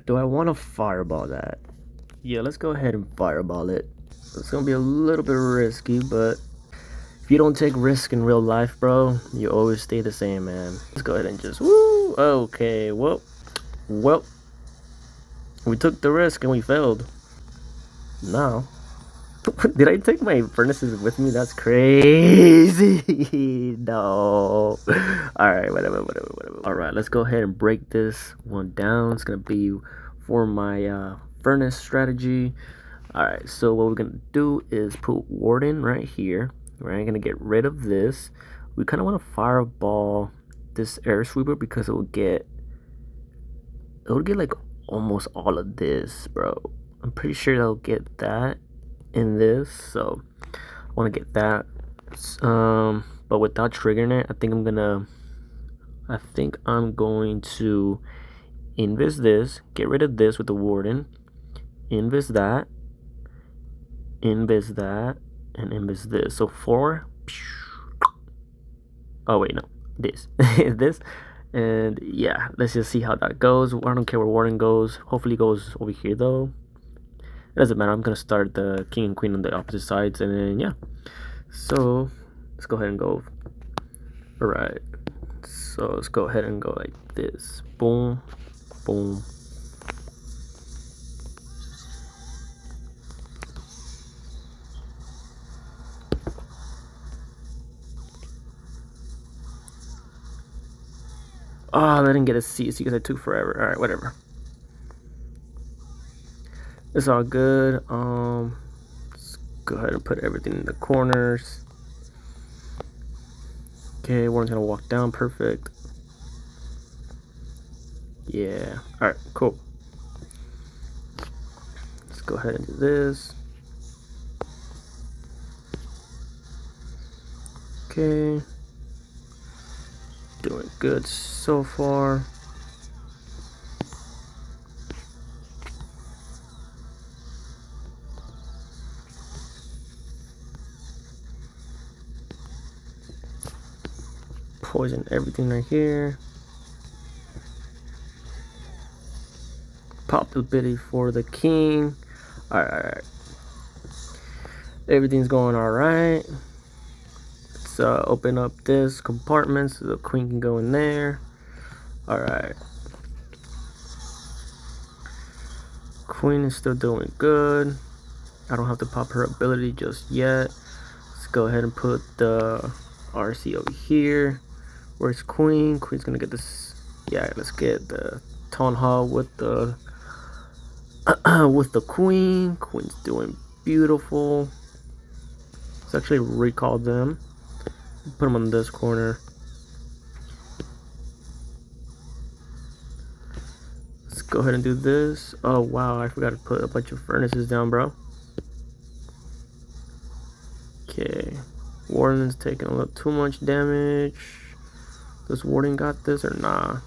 Do I want to fireball that? Yeah, let's go ahead and fireball it. It's gonna be a little bit risky, but if you don't take risk in real life, bro, you always stay the same, man. Let's go ahead and just woo. Okay, well, we took the risk and we failed. Now, did I take my furnaces with me? That's crazy. No. All right, whatever. All right, let's go ahead and break this one down. It's gonna be for my furnace strategy. All right, so what we're gonna do is put Warden right here. We're gonna get rid of this. We kind of want to fireball this air sweeper because it'll get like almost all of this, bro. I'm pretty sure they'll get that in this, so I want to get that. But without triggering it, I think I'm going to invis this, get rid of this with the Warden, invis that, and invis this. So 4. Oh wait, no, this is this. And yeah, let's just see how that goes. I don't care where Warden goes. Hopefully it goes over here though. It doesn't matter. I'm gonna start the king and queen on the opposite sides, and then yeah. So let's go ahead and go. All right. So let's go ahead and go like this. Boom, boom. Oh, I didn't get a C because I took forever. All right, whatever. It's all good. Let's go ahead and put everything in the corners. Okay, Warren's gonna walk down. Perfect. Yeah. All right. Cool. Let's go ahead and do this. Okay. Doing good so far. Poison everything right here. Pop the ability for the king. All right. Everything's going all right. Let's open up this compartment so the queen can go in there. All right. Queen is still doing good. I don't have to pop her ability just yet. Let's go ahead and put the RC over here. Where's Queen? Queen's gonna get this. Yeah, let's get the town hall with the with the Queen. Queen's doing beautiful. Let's actually recall them. Put them on this corner. Let's go ahead and do this. Oh wow, I forgot to put a bunch of furnaces down, bro. Okay, Warden's taking a little too much damage. Does Warden got this or nah?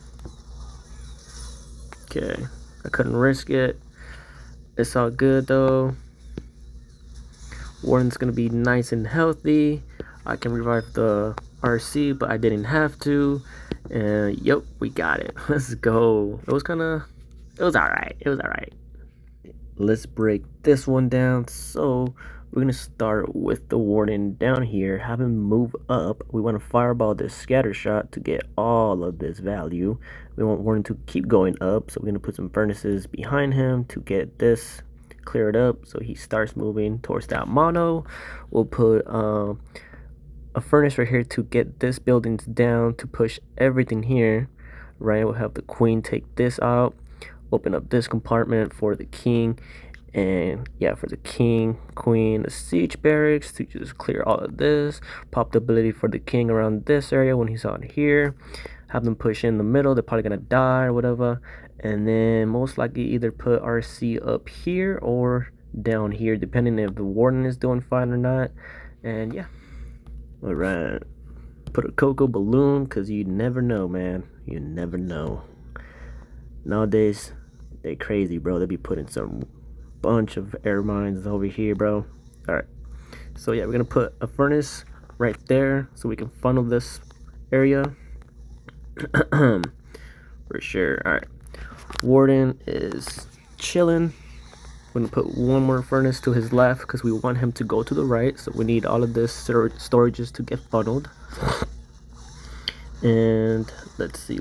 Okay, I couldn't risk it. It's all good though. Warden's gonna be nice and healthy. I can revive the RC, but I didn't have to. And yep, we got it. Let's go. It was alright. Let's break this one down. So we're gonna start with the Warden down here, have him move up. We want to fireball this scatter shot to get all of this value. We want Warden to keep going up, so we're gonna put some furnaces behind him to get this cleared up so he starts moving towards that mono. We'll put a furnace right here to get this buildings down to push everything here. Right, we'll have the queen take this out, open up this compartment for the king. And yeah, for the king, queen, the siege barracks to just clear all of this. Pop the ability for the king around this area when he's on here. Have them push in the middle. They're probably gonna die or whatever. And then most likely either put RC up here or down here, depending if the Warden is doing fine or not. And yeah. All right. Put a cocoa balloon because you never know, man. You never know. Nowadays, they crazy, bro. They be putting some bunch of air mines over here, bro. All right, so yeah, we're gonna put a furnace right there so we can funnel this area for sure. All right, Warden is chilling. We're gonna put one more furnace to his left because we want him to go to the right. So we need all of this storages to get funneled. And let's see.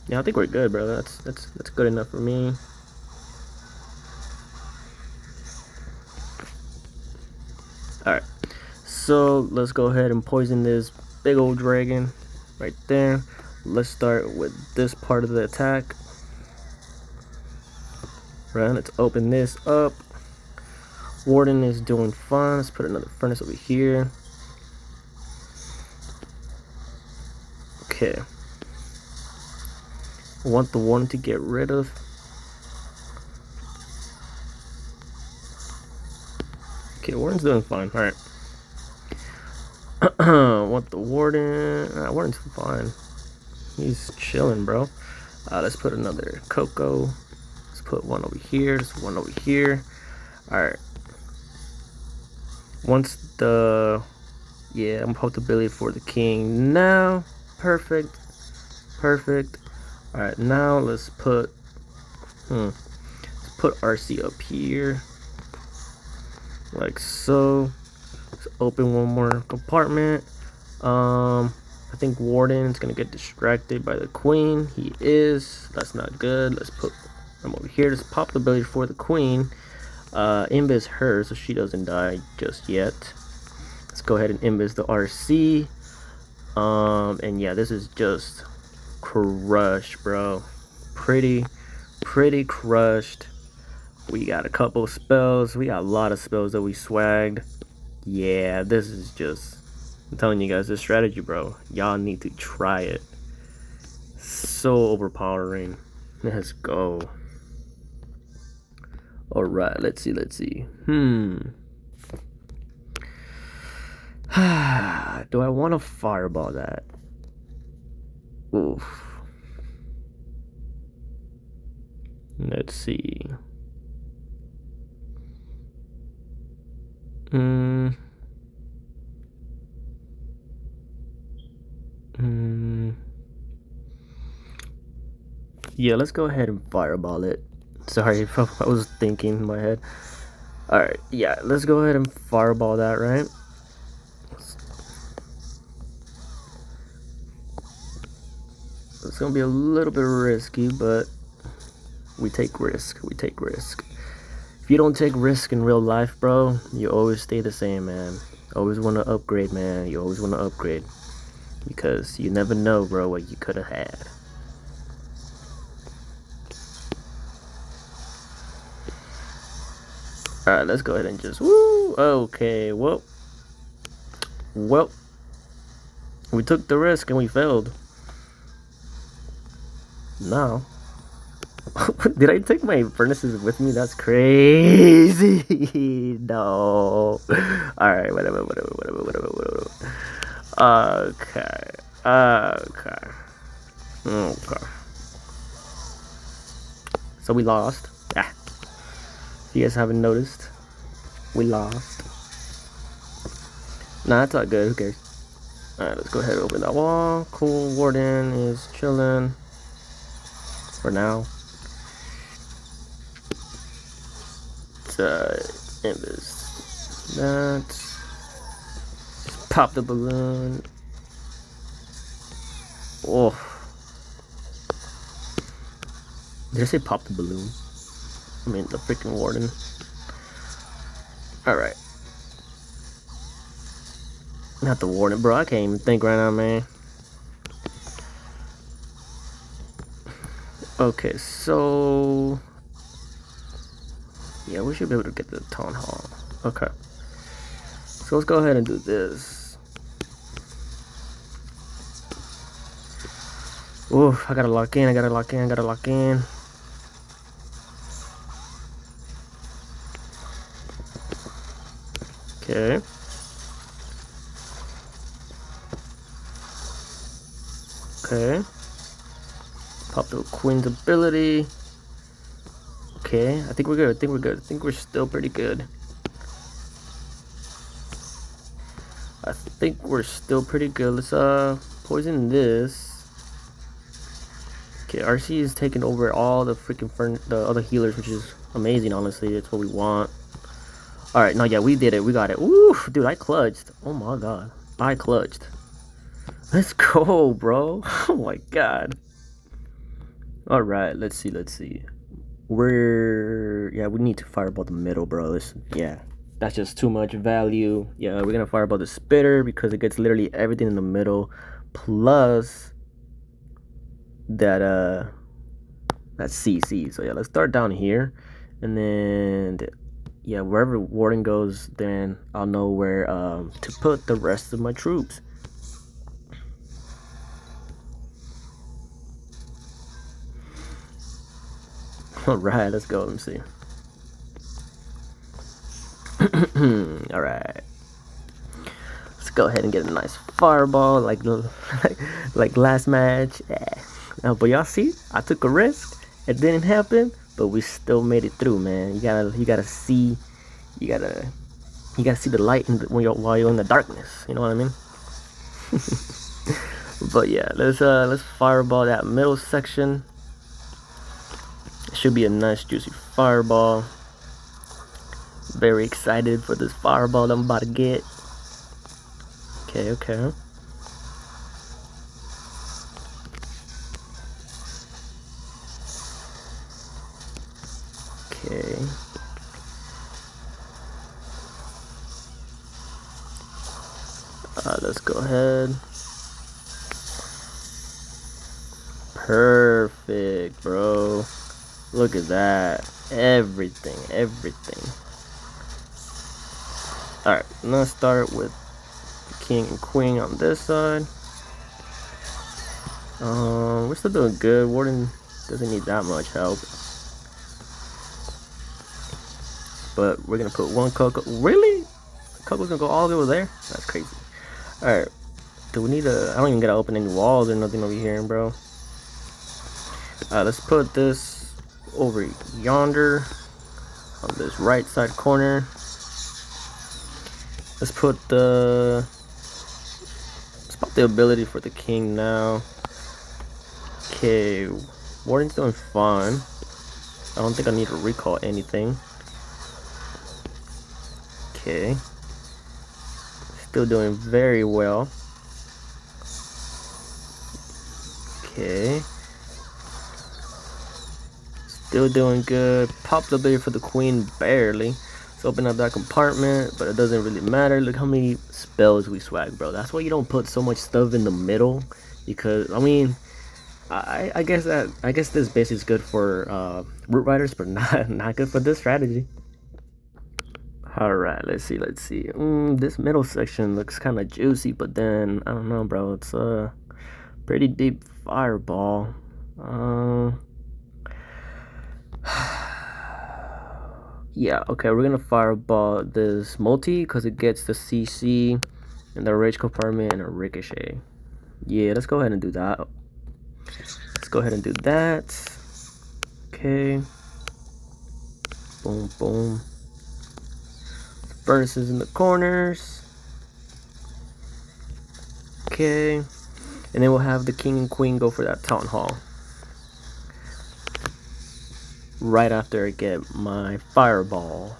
Yeah, I think we're good, bro. That's good enough for me. All right, so let's go ahead and poison this big old dragon right there. Let's start with this part of the attack. Right, let's open this up. Warden is doing fine. Let's put another furnace over here. Okay. I want the Warden to get rid of. Okay, Warden's doing fine. Alright. Want the Warden. Warden's fine. He's chilling, bro. Let's put another cocoa. Let's put one over here. There's one over here. Alright. Once the... Yeah, I'm put the ability for the king now. Perfect. Alright, now let's put... Let's put RC up here. Like so. Let's open one more compartment. I think Warden's gonna get distracted by the queen. He is. That's not good. Let's put him over here. Let's pop the ability for the queen. Invis her so she doesn't die just yet. Let's go ahead and invis the RC. And yeah, this is just crushed, bro. Pretty crushed. We got a couple spells. We got a lot of spells that we swagged. Yeah, this is just, I'm telling you guys, this strategy, bro, y'all need to try it. So overpowering. Let's go. All right, let's see. Do I want to fireball that? Oof. Let's see. Yeah, let's go ahead and fireball it. Sorry, I was thinking in my head. Alright, yeah, let's go ahead and fireball that, right? It's gonna be a little bit risky, but we take risk. If you don't take risk in real life, bro, you always stay the same, man. Always want to upgrade, man. You always want to upgrade. Because you never know, bro, what you could have had. Alright, let's go ahead and just... Woo! Okay, well... We took the risk and we failed. Now... Did I take my furnaces with me? That's crazy. No. Alright, whatever. Okay. So we lost. Yeah. If you guys haven't noticed, we lost. Nah, that's not good. Who cares? Alright, let's go ahead and open that wall. Cool. Warden is chilling. For now. Invis that. Just pop the balloon. Oh. Did I say pop the balloon? I mean the freaking Warden. Alright. Not the Warden, bro. I can't even think right now, man. Okay, so... Yeah, we should be able to get the town hall. Okay. So let's go ahead and do this. Oof, I gotta lock in. Okay. Pop the queen's ability. Okay, I think we're good. I think we're still pretty good. think we're still pretty good. Let's poison this. Okay, RC is taking over all the freaking the other healers, which is amazing. Honestly, it's what we want. All right, no, yeah, we did it. We got it. Oof, dude, I clutched. Oh my god, I clutched. Let's go, bro. Oh my god. All right, let's see. Yeah, we need to fireball the middle, bro. Yeah, that's just too much value. Yeah, we're gonna fireball the spitter because it gets literally everything in the middle, plus that CC. So yeah, let's start down here, and then yeah, wherever Warden goes, then I'll know where to put the rest of my troops. Alright, let's go. Let me see. Alright. Let's go ahead and get a nice fireball like last match. Yeah. But y'all see, I took a risk. It didn't happen, but we still made it through, man. You gotta see the light while you're in the darkness. You know what I mean? But yeah, let's fireball that middle section. It should be a nice juicy fireball. Very excited for this fireball that I'm about to get. Okay. Okay. Let's go ahead. Perfect, bro. Look at that. Everything. Alright, let's start with the king and queen on this side. We're still doing good. Warden doesn't need that much help. But we're gonna put one cocoa. Really? Cocoa's gonna go all the way over there? That's crazy. Alright. Do we need I don't even gotta open any walls or nothing over here, bro. Let's put this over yonder on this right side corner. Let's put the ability for the king now. Okay, Warden's doing fine. I don't think I need to recall anything. Okay, still doing very well. Okay, still doing good. Pop the ability for the queen barely. Let's open up that compartment, but it doesn't really matter. Look how many spells we swag, bro. That's why you don't put so much stuff in the middle, because I mean, I guess this base is good for root riders, but not good for this strategy. All right, let's see. This middle section looks kind of juicy, but then I don't know, bro. It's a pretty deep fireball. Yeah, okay, we're gonna fireball this multi because it gets the CC and the rage compartment and a ricochet. Yeah, let's go ahead and do that. Okay. Boom, boom. Furnaces in the corners. Okay. And then we'll have the king and queen go for that town hall. Right after I get my fireball.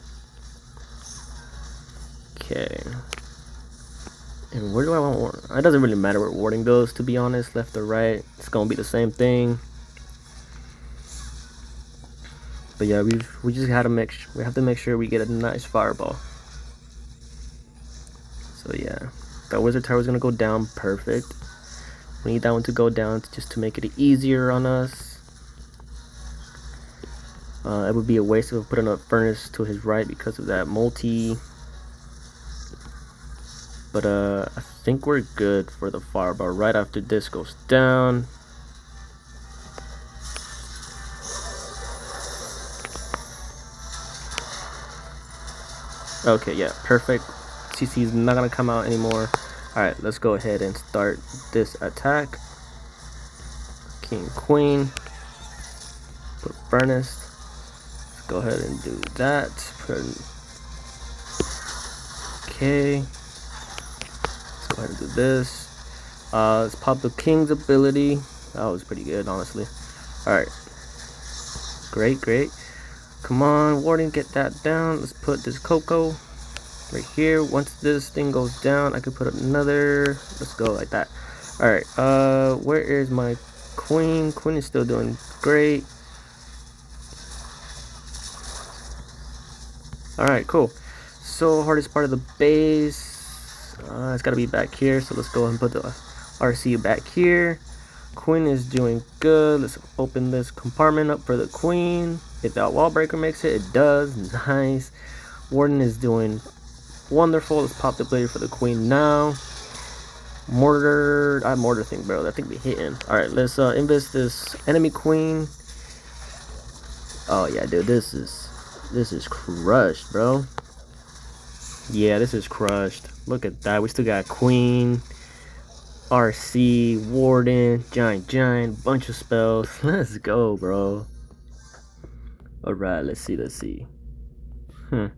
Okay. And where do I want Warden? It doesn't really matter where Warden goes, to be honest. Left or right, it's gonna be the same thing. But yeah, we just have to make sure we get a nice fireball. So yeah, that wizard tower is gonna go down. Perfect. We need that one to go down just to make it easier on us. It would be a waste of putting a furnace to his right because of that multi. But I think we're good for the fireball. Right after this goes down. Okay, yeah, perfect. CC is not gonna come out anymore. Alright, let's go ahead and start this attack. King, queen. Put furnace. Let's go ahead and do that. Okay. Let's go go ahead and do this. Let's pop the king's ability. That was pretty good, honestly. Alright. Great, great. Come on, Warden, get that down. Let's put this cocoa right here. Once this thing goes down, I can put another. Let's go like that. Alright, where is my queen? Queen is still doing great. Alright, cool. So, hardest part of the base. It's gotta be back here. So, let's go ahead and put the RC back here. Queen is doing good. Let's open this compartment up for the queen. If that wall breaker makes it, it does. Nice. Warden is doing wonderful. Let's pop the blade for the queen now. Mortar. Mortar thing, bro. I think we hitting. Alright, let's invest this enemy queen. Oh yeah, dude, this is crushed, bro. Yeah, this is crushed. Look at that. We still got queen, RC, Warden, giant, bunch of spells. Let's go, bro. Alright, let's see. Okay,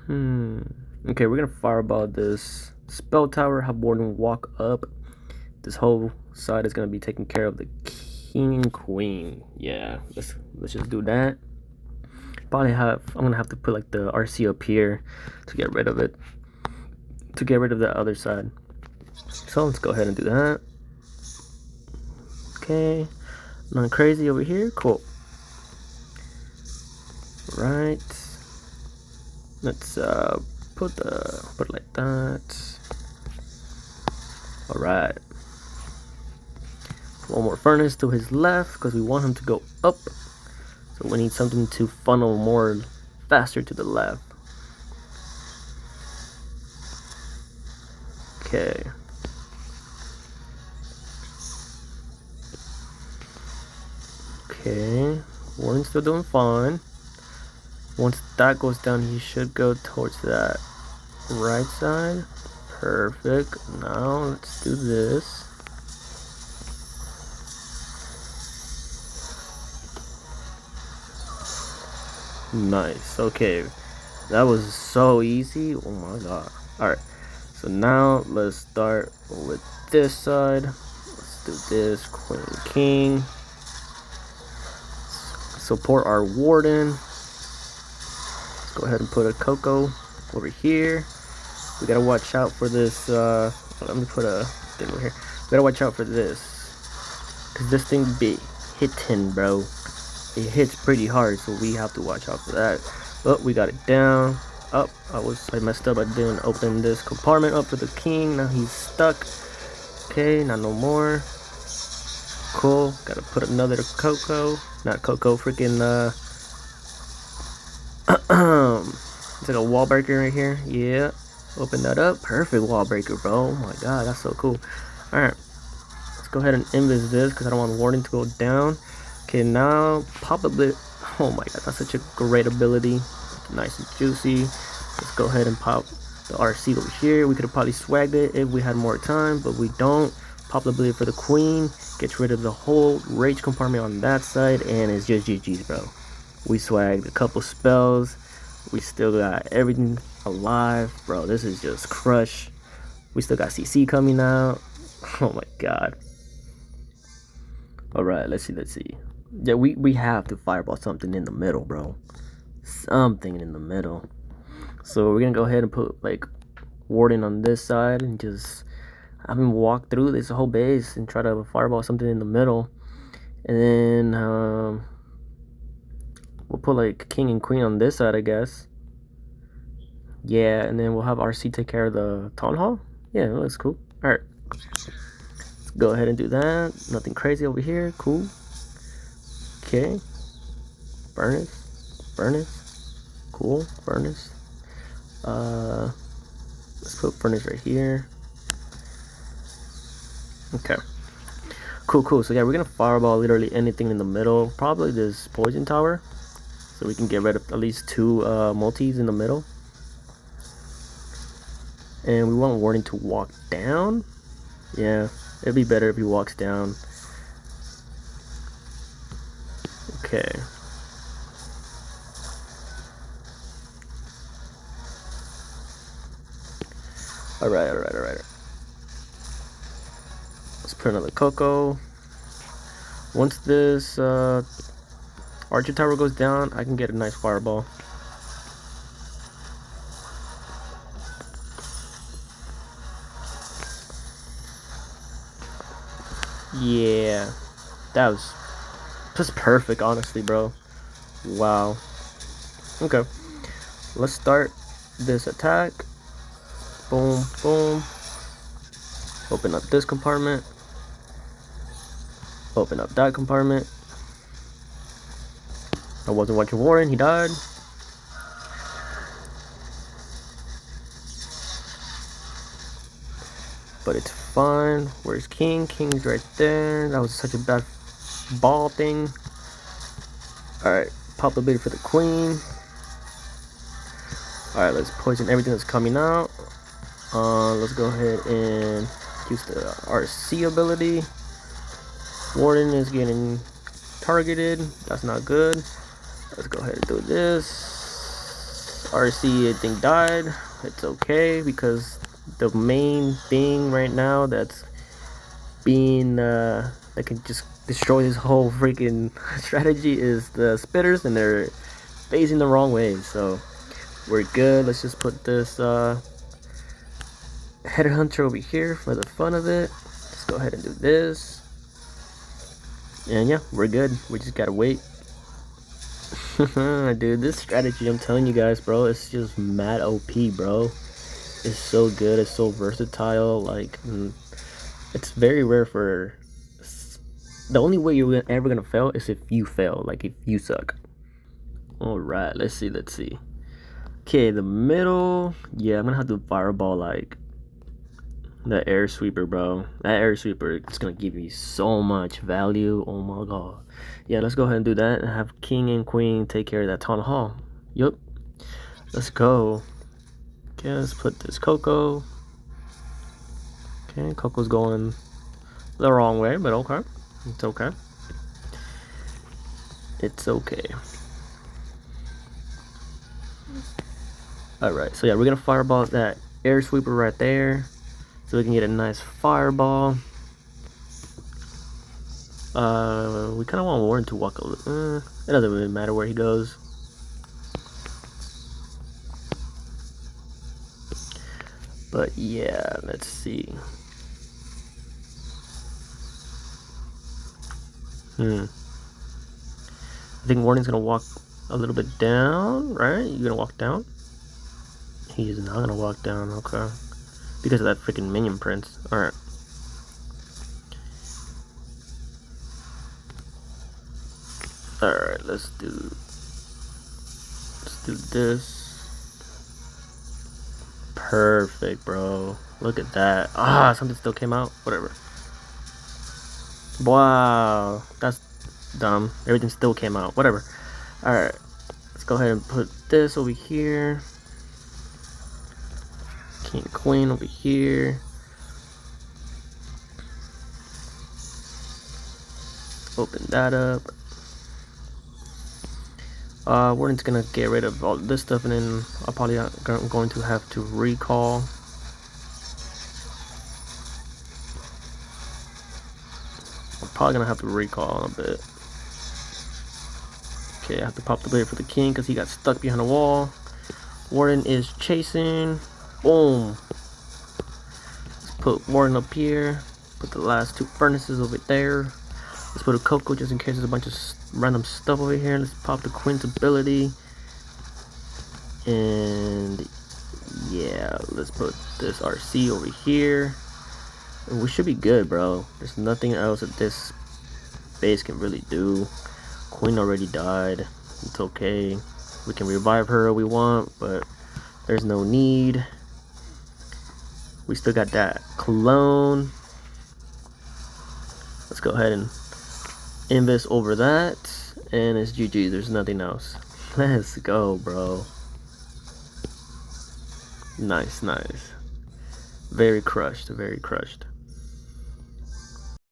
we're gonna fireball this spell tower, have Warden walk up. This whole side is gonna be taking care of the king and queen. Yeah, let's just do that. I'm gonna have to put like the RC up here to get rid of it, to get rid of the other side. So let's go ahead and do that. Okay, nothing crazy over here. Cool. Right. Let's put it like that. All right. One more furnace to his left because we want him to go up. So we need something to funnel more faster to the left. Okay. Okay. Warren's still doing fine. Once that goes down, he should go towards that right side. Perfect. Now let's do this. Nice. Okay. That was so easy. Oh my god. Alright. So now let's start with this side. Let's do this. Queen, king. Support our warden. Let's go ahead and put a cocoa over here. We gotta watch out for this. Let me put a thing over here. We gotta watch out for this, cause this thing be hitting, bro. It hits pretty hard, so we have to watch out for that. But we got it down. Up. I messed up. I didn't open this compartment up for the king. Now he's stuck. Okay, not no more. Cool. Gotta put another cocoa. Not cocoa. Freaking it's like a wall breaker right here. Yeah. Open that up. Perfect wall breaker, bro. Oh my god, that's so cool. Alright. Let's go ahead and invis this because I don't want Warden to go down. Okay, now pop a bit. Oh my god, that's such a great ability. Nice and juicy. Let's go ahead and pop the RC over here. We could have probably swagged it if we had more time, but we don't. Pop the ability for the queen. Gets rid of the whole rage compartment on that side, and it's just GG's, bro. We swagged a couple spells. We still got everything alive, bro. This is just crush. We still got CC coming out. Oh my god. All right, let's see. Yeah, we have to fireball something in the middle, bro. Something in the middle. So we're gonna go ahead and put like Warden on this side and just have him walk through this whole base and try to fireball something in the middle. And then we'll put like king and queen on this side, I guess. Yeah, and then we'll have RC take care of the town hall. Yeah, that looks cool. All right, let's go ahead and do that. Nothing crazy over here. Cool. Okay. Furnace. Cool. Furnace. Let's put furnace right here. Okay. Cool. So yeah, we're gonna fireball literally anything in the middle. Probably this poison tower, so we can get rid of at least 2 multis in the middle. And we want Warden to walk down. Yeah, it'd be better if he walks down. Okay. Alright. Let's put another Coco. Once this Archer Tower goes down, I can get a nice fireball. Yeah, that was just perfect, honestly, bro. Wow. Okay, let's start this attack. Boom, boom. Open up this compartment. Open up that compartment. I wasn't watching Warden, he died. But it's fine. Where's King? King's right there. That was such a bad ball thing. Alright, pop the bait for the Queen. Alright, let's poison everything that's coming out. Let's go ahead and use the RC ability. Warden is getting targeted. That's not good. Let's go ahead and do this. RC, I think, died. It's okay because the main thing right now that's being that can just destroy this whole freaking strategy is the spitters, and they're facing the wrong way. So we're good. Let's just put this headhunter over here for the fun of it. Let's go ahead and do this. And yeah, we're good. We just gotta wait. Dude, this strategy, I'm telling you guys, bro, it's just mad OP, bro. It's so good. It's so versatile. Like, it's very rare for... The only way you're ever gonna fail is if you fail. Like, if you suck. Alright, let's see. Okay, the middle. Yeah, I'm gonna have to fireball, like, the air sweeper, bro. That air sweeper is gonna give me so much value. Oh my god. Yeah, let's go ahead and do that and have King and Queen take care of that town hall. Yup. Let's go. Okay, let's put this Coco. Okay, Coco's going the wrong way, but okay. It's okay. It's okay. Alright, so yeah, we're gonna fireball that air sweeper right there, so we can get a nice fireball. We kind of want Warren to walk a little. It doesn't really matter where he goes. But yeah, let's see. I think Warden's gonna walk a little bit down, right? You gonna walk down? He's not gonna walk down, okay. Because of that freaking minion prince. Alright. Alright, let's do this. Perfect, bro. Look at that. Ah, something still came out. Whatever. Wow, that's dumb. Everything still came out. Whatever. Alright, let's go ahead and put this over here. King Queen over here. Open that up. Warden's gonna get rid of all this stuff, and then I'm probably going to have to recall. I'm probably gonna have to recall a bit. Okay, I have to pop the blade for the king because he got stuck behind a wall. Warden is chasing. Boom. Let's put Warden up here. Put the last two furnaces over there. Let's put a Coco just in case there's a bunch of random stuff over here. Let's pop the Queen's ability. And yeah, let's put this RC over here. And we should be good, bro. There's nothing else that this base can really do. Queen already died. It's okay. We can revive her if we want, but there's no need. We still got that clone. Let's go ahead and invest over that, and it's GG. There's nothing else. Let's go, bro. Nice. Very crushed.